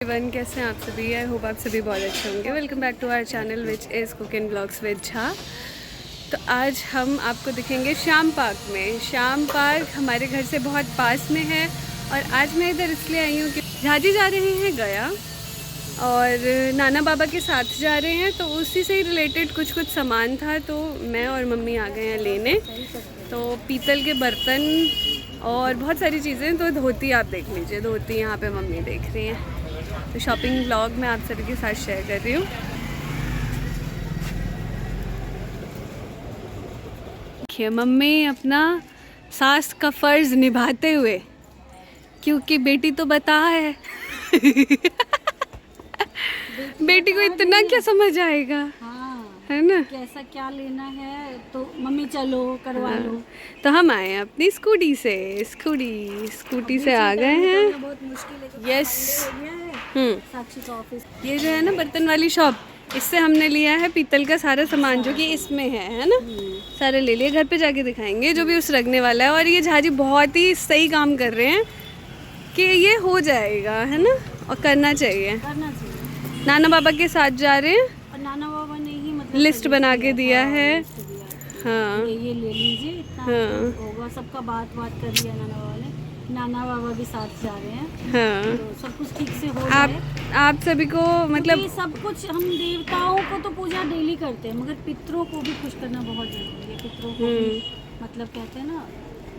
Everyone, कैसे हैं आप सभी? आई होप आप सभी बहुत अच्छे होंगे। Welcome back to our channel which is cook and blogs with Jha. तो आज हम आपको दिखेंगे श्याम पार्क में। श्याम पार्क हमारे घर से बहुत पास में है और आज मैं इधर इसलिए आई हूँ कि झाजी जा रहे हैं गया और नाना बाबा के साथ जा रहे हैं, तो उसी से ही रिलेटेड कुछ सामान था, तो मैं और मम्मी आ गए हैं लेने। तो पीतल के बर्तन और बहुत सारी चीज़ें। तो धोती आप देख लीजिए, धोती यहाँ पे मम्मी देख रही हैं। तो शॉपिंग व्लॉग मैं आप सभी के साथ शेयर कर रही हूँ। देखिए मम्मी अपना सास का फर्ज निभाते हुए, क्योंकि बेटी तो बता है बेटी को इतना क्या समझ आएगा। हाँ, है ना, कैसा क्या लेना है तो मम्मी चलो करवा लो। तो हम आए हैं अपनी स्कूटी से आ गए हैं। बहुत मुश्किल है। यस। साक्षी का ऑफिस। ये जो है ना बर्तन वाली शॉप, इससे हमने लिया है पीतल का सारा सामान जो कि इसमें है ना, सारे ले लिए। घर पे जाके दिखाएंगे जो भी उस रखने वाला है। और ये झाजी बहुत ही सही काम कर रहे हैं कि ये हो जाएगा, है ना, और करना चाहिए। नाना बाबा के साथ जा रहे हैं और नाना बाबा ने ही मतलब लिस्ट बना के दिया है। हाँ, ये ले लीजिए, इतना हाँ, होगा। सबका बात कर लिया नाना बाबा ने। नाना बाबा भी साथ जा रहे हैं। हाँ। तो सब कुछ ठीक से हो जाए। आप सभी को मतलब सब कुछ, हम देवताओं को तो पूजा डेली करते हैं, मगर पितरों को भी खुश करना बहुत जरूरी है। पितरों को भी मतलब कहते हैं ना,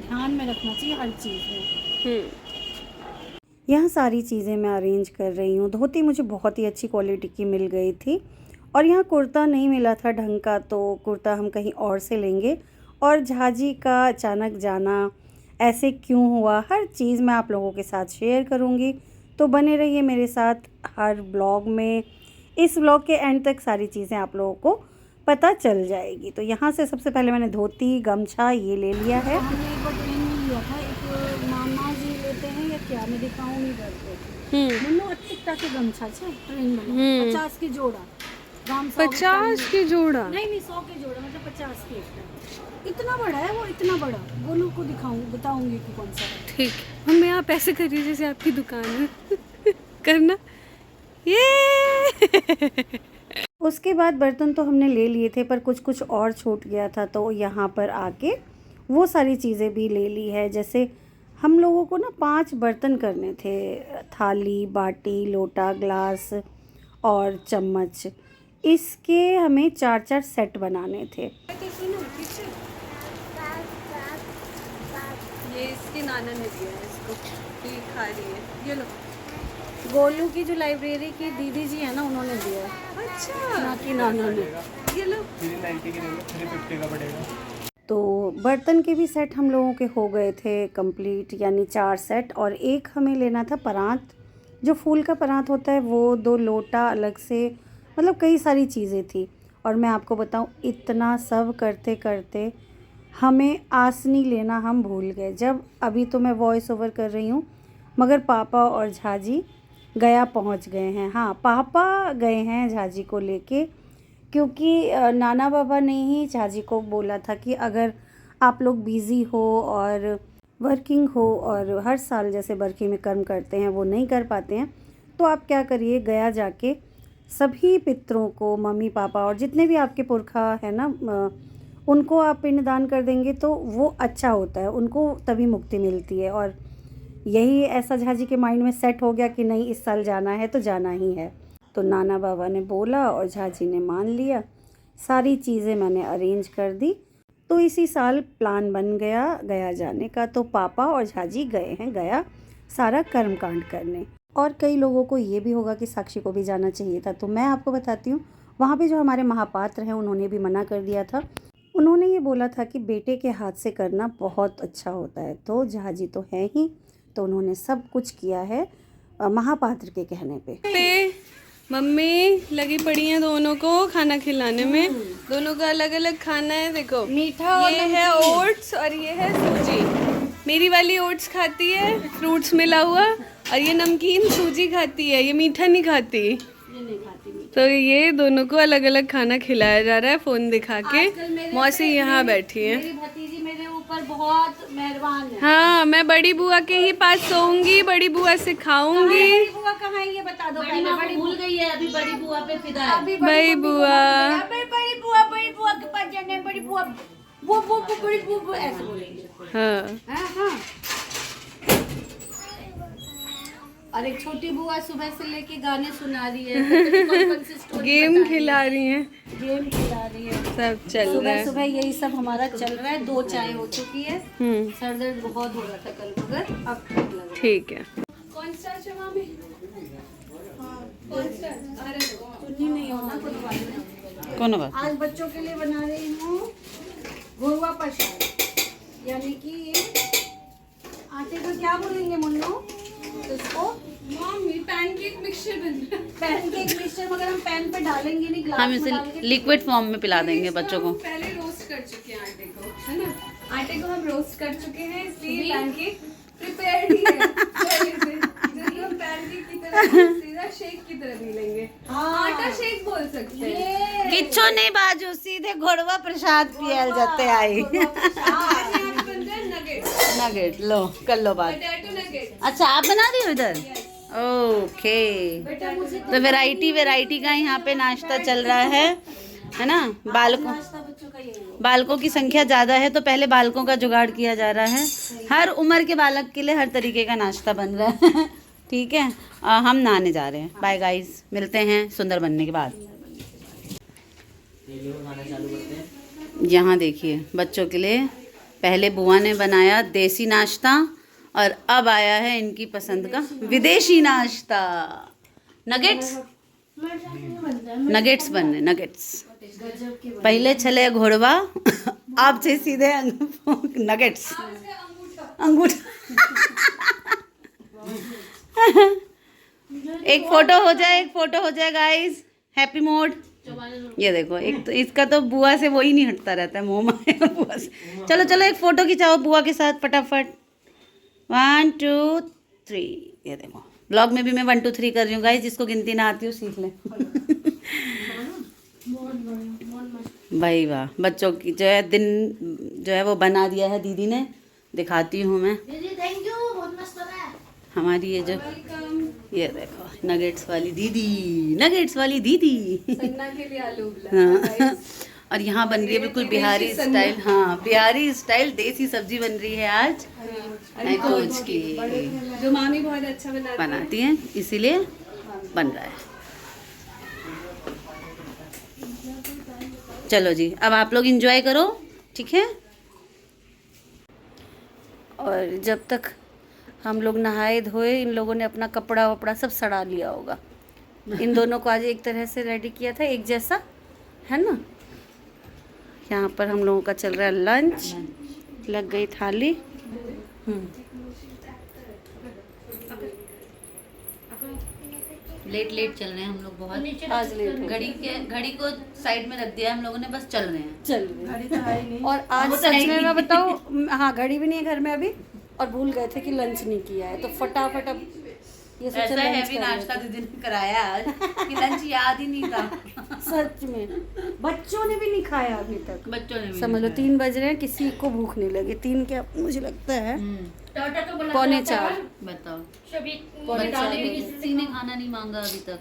ध्यान में रखना चाहिए हर चीज़ में। यहाँ सारी चीज़ें मैं अरेंज कर रही हूँ। धोती मुझे बहुत ही अच्छी क्वालिटी की मिल गई थी और यहाँ कुर्ता नहीं मिला था ढंग का, तो कुर्ता हम कहीं और से लेंगे। और झाजी का अचानक जाना ऐसे क्यों हुआ, हर चीज़ मैं आप लोगों के साथ शेयर करूँगी। तो बने रहिए मेरे साथ हर ब्लॉग में। इस ब्लॉग के एंड तक सारी चीज़ें आप लोगों को पता चल जाएगी। तो यहाँ से सबसे पहले मैंने धोती गमछा ये ले लिया है। हमने एक बार ट्रेन में लिया था, एक मामा जी लेते हैं या क्या, मैं दिखाऊंगी करके। मन्नू अतिकता के गमछा छे ट्रेन में 50 के जोड़ा। 50 की जोड़ा नहीं 100 के जोड़ा, मतलब 50 के। इतना बड़ा है वो, इतना बड़ा। गोलू को बताऊंगी कि कौन सा है। ठीक, हम यहाँ पैसे करिए जैसे आपकी दुकान है करना ये उसके बाद बर्तन तो हमने ले लिए थे, पर कुछ और छूट गया था, तो यहाँ पर आके वो सारी चीज़ें भी ले ली है। जैसे हम लोगों को ना 5 बर्तन करने थे, थाली, बाटी, लोटा, ग्लास और चम्मच। इसके हमें 4-4 सेट बनाने थे। ये इसके नाना ने दिया है इसको, ये खा रही है। ये लो, गोलू की जो लाइब्रेरी की दीदी जी है ना, उन्होंने दिया है। अच्छा, ना कि नाना ने। ये लो। 390 की 350 का पड़ेगा। तो बर्तन के भी सेट हम लोगों के हो गए थे कंप्लीट, यानी 4 सेट। और एक हमें लेना था परात, जो फूल का परात होता है वो, 2 लोटा अलग से, मतलब कई सारी चीज़ें थी। और मैं आपको बताऊं, इतना सब करते करते हमें आसनी लेना हम भूल गए। जब अभी तो मैं वॉइस ओवर कर रही हूँ, मगर पापा और झाजी गया पहुँच गए हैं। हाँ, पापा गए हैं झाजी को लेके, क्योंकि नाना बाबा ने ही झाजी को बोला था कि अगर आप लोग बिज़ी हो और वर्किंग हो और हर साल जैसे बरखी में कर्म करते हैं वो नहीं कर पाते हैं, तो आप क्या करिए, गया जाके सभी पितरों को, मम्मी पापा और जितने भी आपके पुरखा है ना, उनको आप पिंडदान कर देंगे तो वो अच्छा होता है, उनको तभी मुक्ति मिलती है। और यही ऐसा झाजी के माइंड में सेट हो गया कि नहीं, इस साल जाना है तो जाना ही है। तो नाना बाबा ने बोला और झाजी ने मान लिया। सारी चीज़ें मैंने अरेंज कर दी, तो इसी साल प्लान बन गया जाने का। तो पापा और झाजी गए हैं गया सारा कर्मकांड करने। और कई लोगों को ये भी होगा कि साक्षी को भी जाना चाहिए था, तो मैं आपको बताती हूँ, वहाँ पे जो हमारे महापात्र हैं उन्होंने भी मना कर दिया था। उन्होंने ये बोला था कि बेटे के हाथ से करना बहुत अच्छा होता है। तो झाजी तो है ही, तो उन्होंने सब कुछ किया है महापात्र के कहने पे। मम्मी लगी पड़ी हैं दोनों को खाना खिलाने में। दोनों का अलग अलग खाना है। देखो, मीठा और ये है ओट्स और ये है सूजी। मेरी वाली ओट्स खाती है फ्रूट्स मिला हुआ, और ये नमकीन सूजी खाती है, ये मीठा नहीं खाती। ये नहीं खाती मीठा। तो ये दोनों को अलग अलग खाना खिलाया जा रहा है फ़ोन दिखा के। मौसी यहाँ बैठी है। मेरी भतीजी मेरे ऊपर ऊपर बहुत मेहरबान है। हाँ, मैं बड़ी बुआ के ही पास सोऊंगी, बड़ी बुआ से खाऊंगी। बड़ी बुआ कहाँ है ये बता दो पहले। बड़ी भूल गई है, अभी बड़ी बुआ पे फिदा है। अभी बड़ी बुआ बड़ी बुआ के पास जाने है, बड़ी बुआ वो बड़ी बुआ ऐसे बोलेंगे। हाँ हाँ हाँ। और एक छोटी बुआ सुबह से लेके गाने सुना रही है, कौन-कौन सी स्टोरी गेम बता रही खिला रही हैं, है, गेम खिला रही है। सब चल रहा सुबह है। सुबह यही सब हमारा चल रहा है। 2 चाय हो चुकी है। हम्म, सर दर्द बहुत हो रहा था कल, मगर अब ठीक लग रहा है। ठीक है। कौन सा शमा में? कौन सा? अरे चुन्नी नहीं होना कोई बात नहीं। कौन बात? आज बच्चों के लिए बना रही हूँ घोरवा प्रसाद, यानी कि आटे को क्या बोलेंगे मुन्नू इसको? मम्मी पैनकेक मिक्सचर बन रहा है। पैनकेक मिक्सचर, मगर हम पैन पे डालेंगे नहीं, ग्लास हम में इसे डाल के। लिक्विड फॉर्म में पिला देंगे इसको बच्चों को। हम पहले रोस्ट कर चुके हैं आटे को, है ना? आटे को हम रोस्ट कर चुके हैं, इसलिए पैनकेक प्रिपेयर्ड ही है पहले से। जैसे हम पैनकेक की तरह सीधा शेक की तरह भी लेंगे। हाँ। आटा शेक बोल सकते हैं। ये किच्छो नहीं बाजू, सीधे घोड़वा प्रसाद पियल जाते आई। आज यहाँ पे बन रहा है नगेट्स, नगेट लो, कर लो बात। Potato nuggets. अच्छा, आप बना रही हो इधर? ओके। बेटा मुझे तो वैरायटी का यहाँ पे नाश्ता चल रहा है ना? बालकों नाश्ता बच्चों का यही है। बालकों की संख्या ज़्यादा है, तो पहले बालकों का जुगाड़ किया जा रहा है। हर उम्र के बालक के लिए हर तरीके का नाश्ता बन रहा है। ठीक है, हम नहाने जा रहे हैं। बाय गाइस, मिलते हैं सुंदर बनने के बाद। यहाँ देखिए, बच्चों के लिए पहले बुआ ने बनाया देसी नाश्ता, और अब आया है इनकी पसंद का विदेशी नाश्ता, नगेट्स। नगेट्स बन रहे, नगेट्स। पहले चले घोड़वा, अब से सीधे नगेट्स, अंगूठा। एक फोटो हो जाए गाइस, हैप्पी मोड। ये देखो, एक तो इसका तो बुआ से वो ही नहीं हटता रहता है, मोह माया बुआ से। चलो चलो एक फोटो खिंचाओ बुआ के साथ फटाफट। 1 2 3। ये देखो, ब्लॉग में भी मैं 1 2 3 कर रही हूँ गाइस, जिसको गिनती ना आती हो सीख ले। भाई वाह, बच्चों की जो है दिन जो है वो बना दिया है दीदी ने। दिखाती हूँ मैं हमारी ये जो, ये देखो नगेट्स वाली दीदी, नगेट्स वाली दीदी। सन्ना के लिए आलू उबला। हाँ। और यहाँ बन रही है बिल्कुल बिहारी स्टाइल, हाँ बिहारी स्टाइल देसी सब्जी बन रही है आज रोज की। जो मामी बहुत अच्छा बनाती हैं, इसीलिए बन रहा है। चलो जी, अब आप लोग एंजॉय करो, ठीक है। और जब तक हम लोग नहाए धोए, इन लोगों ने अपना कपड़ा वपड़ा सब सड़ा लिया होगा। इन दोनों को आज एक तरह से रेडी किया था, एक जैसा, है ना। यहाँ पर हम लोगों का चल रहा है लंच, लग गई थाली। लेट चल रहे हैं हम लोग बहुत। आज लेट हो घड़ी को साइड में रख दिया हम लोगों ने, बस चल रहे हैं। चल रही। और आज वो तो सच है ही में नहीं। मैं बताऊँ, हाँ घड़ी भी नहीं है घर में अभी, और भूल गए थे कि लंच नहीं किया है, तो फटाफट अब ये सोचा ऐसा लंच हैवी कर नाश्ता लेते दीदी ने कराया आज कि लंच याद ही नहीं था। हैं। सच में बच्चों ने भी नहीं खाया अभी तक। बच्चों ने भी समझ लो 3 बज रहे हैं, किसी को भूख नहीं लगी। 3 क्या, मुझे लगता है 3:45। बताओ, पौने बच्चों ने भी किसी ने खाना नहीं मांगा अभी तक।